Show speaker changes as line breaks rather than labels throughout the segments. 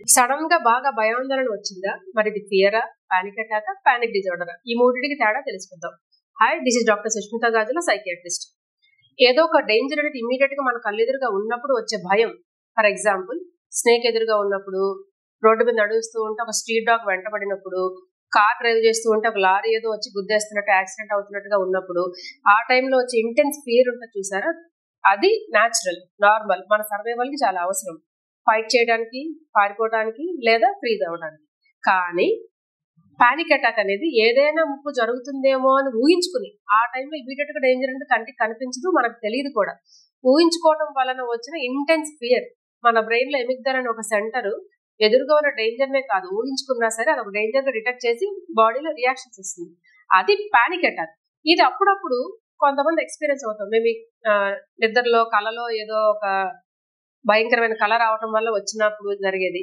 Sudden గా బాగా భయాందోళన వచ్చిందా, మరి ఇది ఫియరా, పానిక్ అటాక్, పానిక్ డిజార్డర్, ఈ మూడింటికి తేడా తెలుసుకుందాం. Hi, this is doctor Sushmita Gajula, psychiatrist. ఏదో ఒక డేంజర్ అనేది ఇమీడియట్ గా మన కళ్ళెదురుగా ఉన్నప్పుడు వచ్చే భయం. ఫర్ ఎగ్జాంపుల్, స్నేక్ ఎదురుగా ఉన్నప్పుడు, రోడ్డు మీద నడుస్తూ ఉంటే ఒక స్ట్రీట్ డాగ్ వెంటబడినప్పుడు, కార్ డ్రైవ్ చేస్తూ ఉంటే ఒక లారీ ఏదో వచ్చి గుద్దేస్తున్నట్టు, యాక్సిడెంట్ అవుతున్నట్టుగా ఉన్నప్పుడు, ఆ టైంలో వచ్చే ఇంటెన్స్ ఫియర్ ఉంటుంది చూసారా, అది న్యాచురల్, నార్మల్, మన సర్వైవల్ కి చాలా అవసరం. ఫైట్ చేయడానికి, పారిపోవడానికి, లేదా ఫ్రీజ్ అవ్వడానికి. కానీ పానిక్ అటాక్ అనేది ఏదైనా ముప్పు జరుగుతుందేమో అని ఊహించుకుని, ఆ టైంలో ఇమీడియట్ గా డేంజర్ అంటే కంటికి కనిపించదు, మనకు తెలియదు కూడా. ఊహించుకోవడం వలన వచ్చిన ఇంటెన్స్ ఫియర్. మన బ్రెయిన్ లో ఎమిగ్దాల్ అనే ఒక సెంటర్ ఎదురుగా ఉన్న డేంజర్ నే కాదు, ఊహించుకున్నా సరే అది ఒక డేంజర్ గా డిటెక్ట్ చేసి బాడీలో రియాక్షన్స్ ఇస్తుంది. అది పానిక్ అటాక్. ఇది అప్పుడప్పుడు కొంతమంది ఎక్స్పీరియన్స్ అవుతాం. మేము నిద్రలో కలలో ఏదో ఒక భయంకరమైన కళ రావటం వల్ల వచ్చినప్పుడు జరిగేది.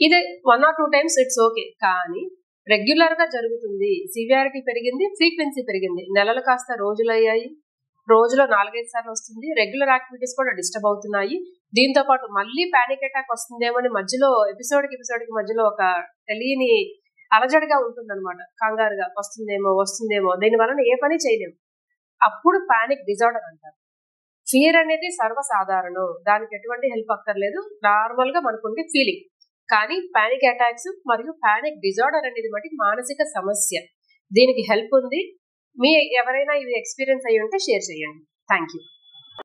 ఇది 1 or 2 times ఇట్స్ ఓకే. కానీ రెగ్యులర్ గా జరుగుతుంది, సివియారిటీ పెరిగింది, ఫ్రీక్వెన్సీ పెరిగింది, నెలలు కాస్త రోజులు అయ్యాయి, రోజులో 4-5 సార్లు వస్తుంది, రెగ్యులర్ యాక్టివిటీస్ కూడా డిస్టర్బ్ అవుతున్నాయి. దీంతో పాటు మళ్ళీ పానిక్ అటాక్ వస్తుందేమో అని మధ్యలో ఎపిసోడ్ కి మధ్యలో ఒక తెలియని అలజడిగా ఉంటుందన్నమాట. కంగారుగా వస్తుందేమో దీని వలన ఏ పని చేయలేము. అప్పుడు పానిక్ డిజార్డర్ అంటారు. ఫియర్ అనేది సర్వసాధారణం, దానికి ఎటువంటి హెల్ప్ అక్కర్లేదు, నార్మల్ గా మనకుండే ఫీలింగ్. కానీ పానిక్ అటాక్స్ మరియు పానిక్ డిజార్డర్ అనేది మటుకు మానసిక సమస్య. దీనికి హెల్ప్ ఉంది. మీ ఎవరైనా ఇది ఎక్స్పీరియన్స్ అయ్యి ఉంటే షేర్ చేయండి. Thank you.